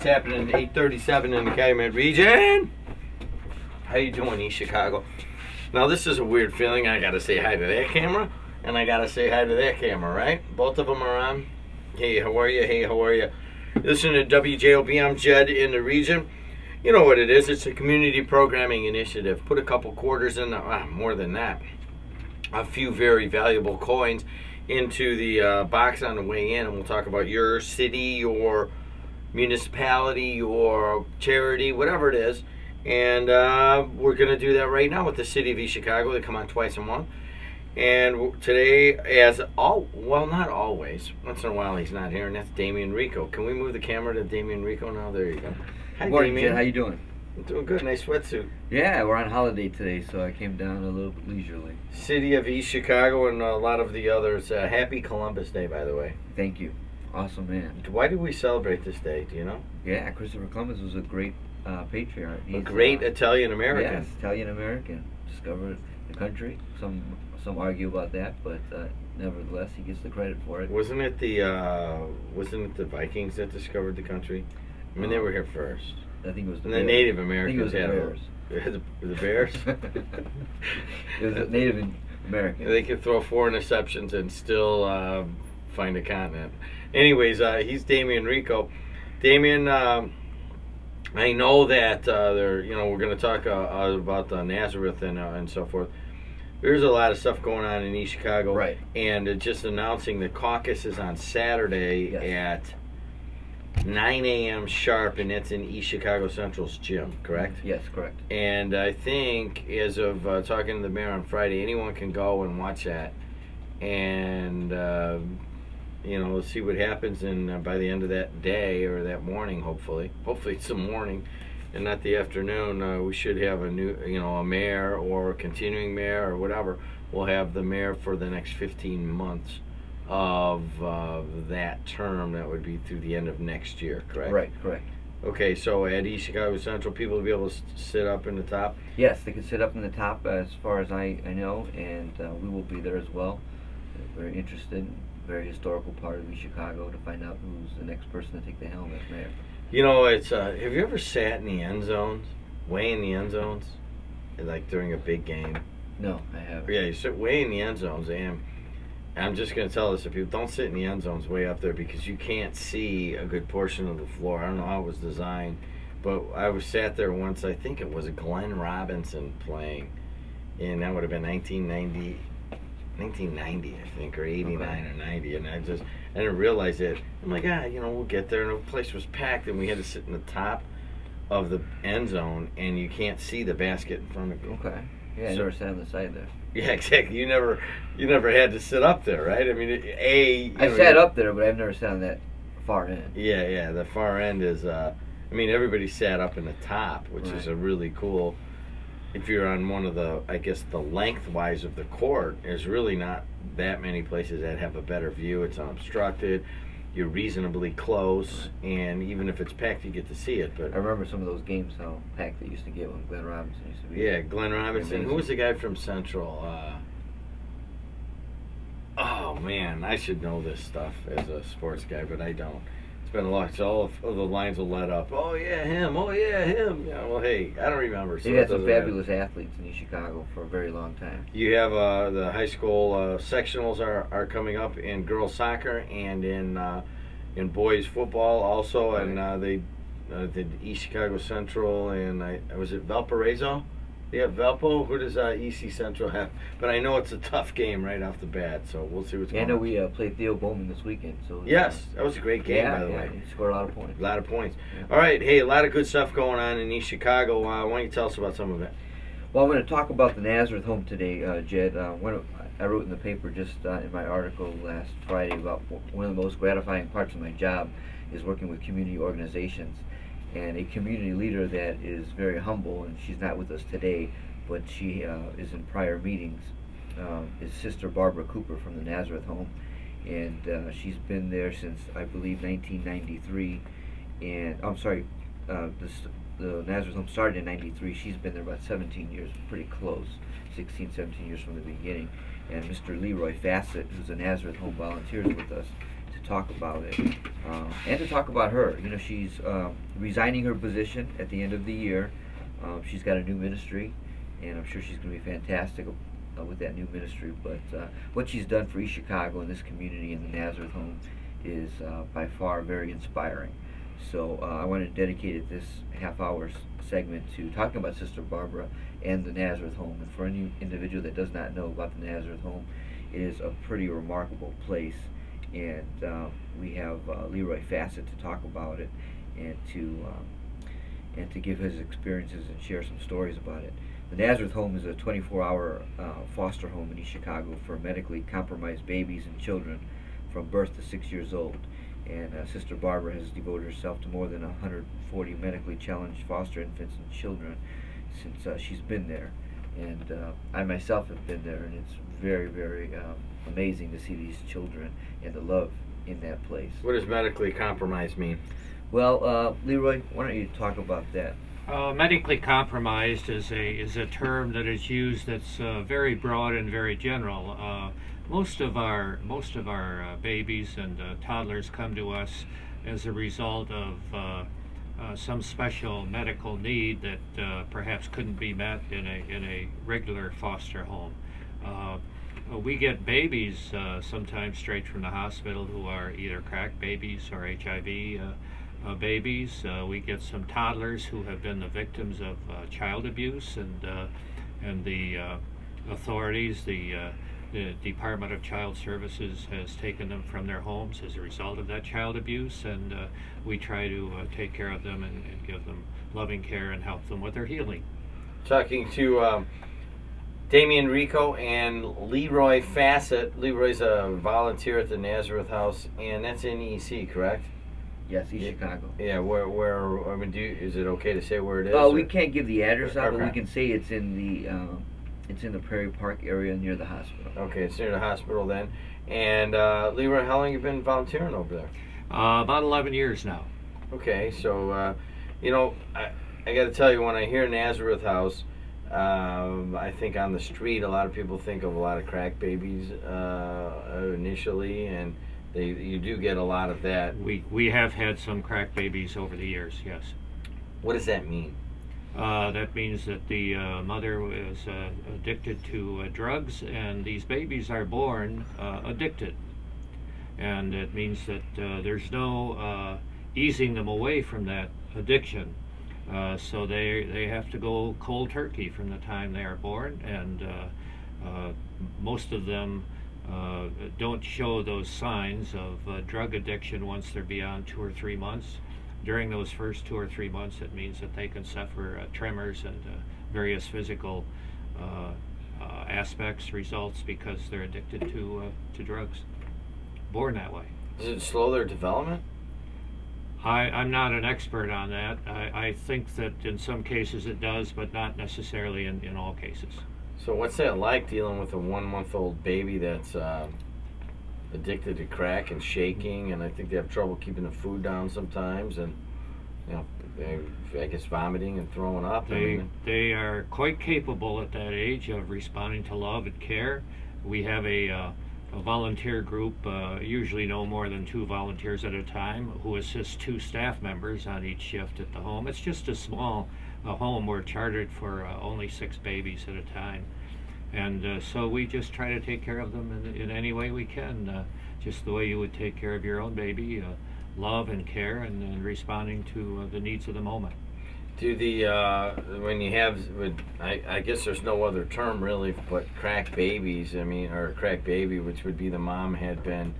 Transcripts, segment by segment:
what's happening at 8:37 in the Calumet region. How you doing, East Chicago? Now this is a weird feeling. I gotta say hi to that camera, and I gotta say hi to that camera, right? Both of them are on. Hey, how are you? Hey, how are you? Listen to WJOB. I'm Jed in the region. You know what it is. It's a community programming initiative. Put a couple quarters in, more than that, a few very valuable coins into the box on the way in, and we'll talk about your city, your municipality, your charity, whatever it is. And we're going to do that right now with the city of East Chicago. They come on twice a month. And today, well, not always. Once in a while he's not here, and that's Damian Rico. Can we move the camera to Damian Rico now? There you go. Hi, morning, Damian. Jen. How you doing? I'm doing good. Nice sweatsuit. Yeah, we're on holiday today, so I came down a little bit leisurely. City of East Chicago and a lot of the others. Happy Columbus Day, by the way. Thank you. Awesome, man. Why do we celebrate this day? Do you know? Yeah, Christopher Columbus was a great patriarch. A great Italian-American. Yes, Italian-American. Discovered the country. Some argue about that, but nevertheless, he gets the credit for it. Wasn't it the Vikings that discovered the country? I mean, they were here first. I think it was the and Bears. the Native Americans had Bears. The Bears? It was Native American. They could throw 4 interceptions and still find a continent. Anyways, he's Damian Rico. Damian, I know that we're going to talk about Nazareth and so forth. There's a lot of stuff going on in East Chicago. Right. And just announcing the caucus is on Saturday at 9 a.m. sharp, and that's in East Chicago Central's gym, correct? Yes, correct. And I think, as of talking to the mayor on Friday, anyone can go and watch that. And, we'll see what happens. And by the end of that day, or that morning, hopefully it's the morning and not the afternoon, we should have a new, a mayor or a continuing mayor or whatever. We'll have the mayor for the next 15 months of that term. That would be through the end of next year, correct? Right, correct. Okay, so at East Chicago Central, people will be able to sit up in the top? Yes, they can sit up in the top as far as I know, and we will be there as well. We're very interested, very historical part of East Chicago, to find out who's the next person to take the helm as mayor. It's have you ever sat in the end zones, way in the end zones, like during a big game? No, I haven't. Yeah, you sit way in the end zones, and I'm just going to tell this to people: don't sit in the end zones way up there, because you can't see a good portion of the floor. I don't know how it was designed, but I was sat there once. I think it was Glenn Robinson playing, and that would have been 1990, I think, or 89 okay. or 90, and I didn't realize it. I'm like, we'll get there, and the place was packed, and we had to sit in the top of the end zone, and you can't see the basket in front of you. Okay. Yeah, I never sat on the side there. Yeah, exactly. You never had to sit up there, right? I mean, I sat up there, but I've never sat on that far end. Yeah. The far end is. Everybody sat up in the top, which is a really cool. If you're on one of the, I guess, the lengthwise of the court, there's really not that many places that have a better view. It's unobstructed. You're reasonably close, and even if it's packed, you get to see it. But I remember some of those games, how packed they used to get when Glenn Robinson used to be. Yeah, Glenn Robinson. Amazing. Who was the guy from Central? Oh man, I should know this stuff as a sports guy, but I don't. It's been a lot. So all of the lines will let up. Oh yeah, him. Oh yeah, him. Yeah. Well, hey, I don't remember. So they had some fabulous athletes in East Chicago for a very long time. You have the high school sectionals are coming up in girls soccer and in boys football also, and they did East Chicago Central, and was it Valparaiso? Yeah, Valpo. Who does EC Central have? But I know it's a tough game right off the bat, so we'll see what's going on. I know we played Theo Bowman this weekend. So yes, that was a great game, by the way. He scored a lot of points. A lot of points. Yeah. All right, hey, a lot of good stuff going on in East Chicago. Why don't you tell us about some of it? Well, I'm going to talk about the Nazareth home today, Jed. I wrote in the paper just in my article last Friday about one of the most gratifying parts of my job is working with community organizations. And a community leader that is very humble, and she's not with us today, but she is in prior meetings, is Sister Barbara Cooper from the Nazareth home. And she's been there since, I believe, 1993. And I'm sorry, the Nazareth home started in 93. She's been there about 17 years, pretty close, 16, 17 years from the beginning. And Mr. Leroy Fassett, who's a Nazareth home, volunteers with us. to talk about it and to talk about her. You know, she's resigning her position at the end of the year. She's got a new ministry, and I'm sure she's going to be fantastic with that new ministry. But what she's done for East Chicago and this community and the Nazareth home is by far very inspiring. So I wanted to dedicate this half-hour segment to talking about Sister Barbara and the Nazareth home. And for any individual that does not know about the Nazareth home, it is a pretty remarkable place. And we have Leroy Fassett to talk about it and to give his experiences and share some stories about it. The Nazareth home is a 24-hour foster home in East Chicago for medically compromised babies and children from birth to 6 years old. And Sister Barbara has devoted herself to more than 140 medically challenged foster infants and children since she's been there. And I myself have been there, and it's very, very amazing to see these children and the love in that place. What does medically compromised mean? Well, Leroy, why don't you talk about that? Medically compromised is a term that is used that's very broad and very general. Most of our babies and toddlers come to us as a result of some special medical need that perhaps couldn't be met in a regular foster home. We get babies sometimes straight from the hospital who are either crack babies or HIV babies. We get some toddlers who have been the victims of child abuse, and the authorities, the Department of Child Services has taken them from their homes as a result of that child abuse, and we try to take care of them and give them loving care and help them with their healing. Talking to Damian Rico and Leroy Fassett. Leroy's a volunteer at the Nazareth House, and that's in EC, correct? Yes, East Chicago. Yeah, where I mean, is it okay to say where it is? Oh, we can't give the address out, okay, but we can say it's in the Prairie Park area near the hospital. Okay, it's near the hospital then. And Leroy, how long have you been volunteering over there? About 11 years now. Okay, so you know, I got to tell you, when I hear Nazareth House, I think on the street a lot of people think of a lot of crack babies initially, and you do get a lot of that. We have had some crack babies over the years, yes. What does that mean? That means that the mother is addicted to drugs, and these babies are born addicted. And it means that there's no easing them away from that addiction. So they have to go cold turkey from the time they are born, and most of them don't show those signs of drug addiction once they're beyond 2 or 3 months. During those first 2 or 3 months, it means that they can suffer tremors and various physical aspects, results, because they're addicted to drugs. Born that way. Does it slow their development? I'm not an expert on that. I think that in some cases it does, but not necessarily in all cases. So what's that like, dealing with a 1-month-old baby that's addicted to crack and shaking, and I think they have trouble keeping the food down sometimes, and you know, I guess vomiting and throwing up? They are quite capable at that age of responding to love and care. We have a volunteer group, usually no more than 2 volunteers at a time, who assist 2 staff members on each shift at the home. It's just a small home. We're chartered for only 6 babies at a time. And so we just try to take care of them in any way we can, just the way you would take care of your own baby, love and care, and responding to the needs of the moment. Do the, when you have, I guess there's no other term really, but crack babies, I mean, or a crack baby, which would be the mom had been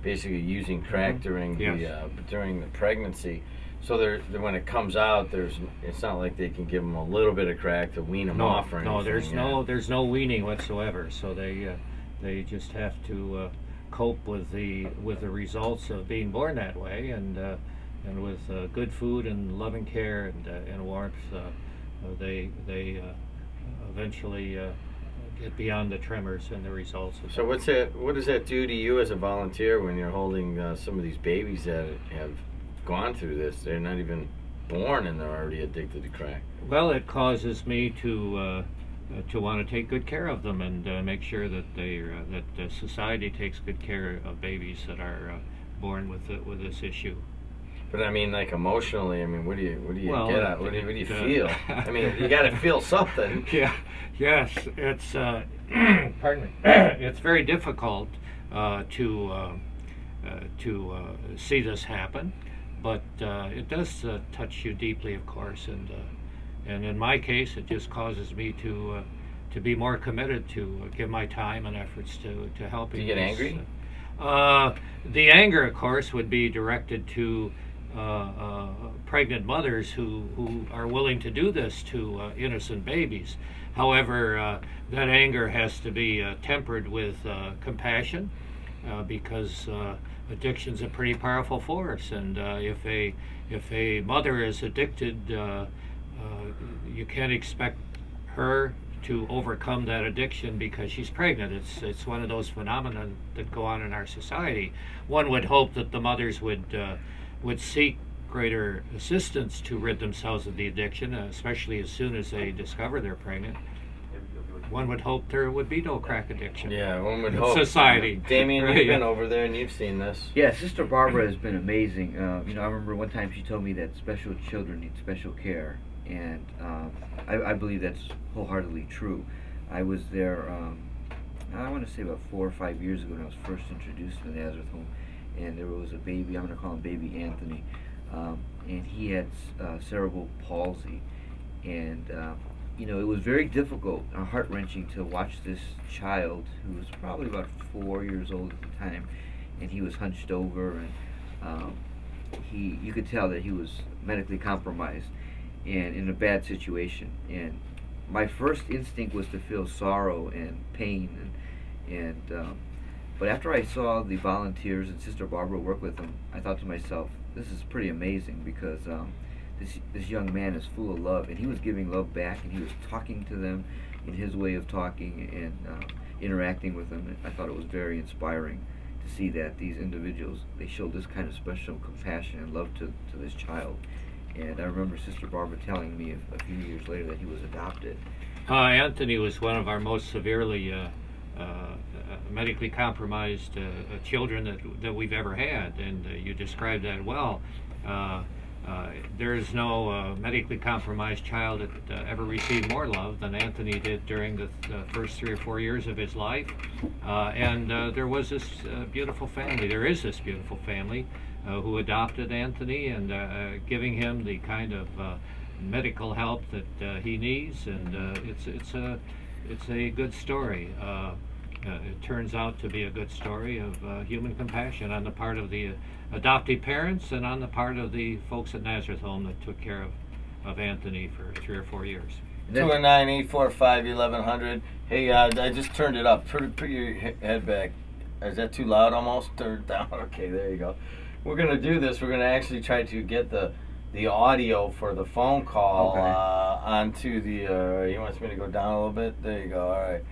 basically using crack during the pregnancy. So when it comes out, it's not like they can give them a little bit of crack to wean them off or anything. No, there's no weaning whatsoever. So they just have to cope with the results of being born that way, and with good food and loving care and warmth, they eventually get beyond the tremors and the results. So what does that do to you as a volunteer when you're holding some of these babies that have gone through this? They're not even born and they're already addicted to crack. Well, it causes me to want to take good care of them and make sure that society takes good care of babies that are born with this issue. But I mean, like emotionally, I mean, what do you Well, get at? What do you feel? I mean, you got to feel something. Yeah, yes, it's pardon me. It's very difficult to see this happen, but it does touch you deeply, of course, and in my case, it just causes me to be more committed to give my time and efforts to helping. Do you get angry? The anger, of course, would be directed to pregnant mothers who are willing to do this to innocent babies. However, that anger has to be tempered with compassion, because addiction's a pretty powerful force, and if a mother is addicted, you can't expect her to overcome that addiction because she's pregnant. It's one of those phenomena that go on in our society. One would hope that the mothers would seek greater assistance to rid themselves of the addiction, especially as soon as they discover they're pregnant. One would hope there would be no crack addiction. Yeah, one would in hope. Society. Damien, Right, you've yeah. been over there and you've seen this. Yeah, Sister Barbara has been amazing. You know, I remember one time she told me that special children need special care, and I believe that's wholeheartedly true. I was there, I want to say about 4 or 5 years ago when I was first introduced to the Nazareth home, and there was a baby, I'm going to call him Baby Anthony, and he had cerebral palsy, and you know, it was very difficult, heart-wrenching to watch this child who was probably about 4 years old at the time, and he was hunched over, and you could tell that he was medically compromised and in a bad situation. And my first instinct was to feel sorrow and pain, but after I saw the volunteers and Sister Barbara work with them, I thought to myself, this is pretty amazing, because this young man is full of love, and he was giving love back, and he was talking to them in his way of talking and interacting with them. And I thought it was very inspiring to see that these individuals, they showed this kind of special compassion and love to this child. And I remember Sister Barbara telling me a few years later that he was adopted. Anthony was one of our most severely medically compromised children that we've ever had, and you described that well. There is no medically compromised child that ever received more love than Anthony did during the first 3 or 4 years of his life. And there was this beautiful family, there is this beautiful family who adopted Anthony and giving him the kind of medical help that he needs, and it's a good story. It turns out to be a good story of human compassion on the part of the adoptive parents and on the part of the folks at Nazareth Home that took care of Anthony for 3 or 4 years. 219-845-1100. Hey, I just turned it up. Put your head back. Is that too loud almost? Turn it down. Okay, there you go. We're going to do this. We're going to actually try to get the audio for the phone call onto the, he wants me to go down a little bit. There you go. All right.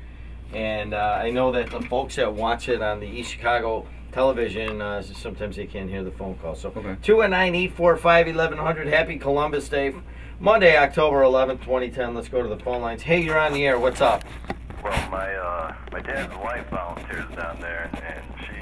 And I know that the folks that watch it on the East Chicago television, sometimes they can't hear the phone call. So 219-845-1100. Happy Columbus Day. Monday, October 11th, 2010. Let's go to the phone lines. Hey, you're on the air. What's up? Well, my dad's wife volunteers down there, and she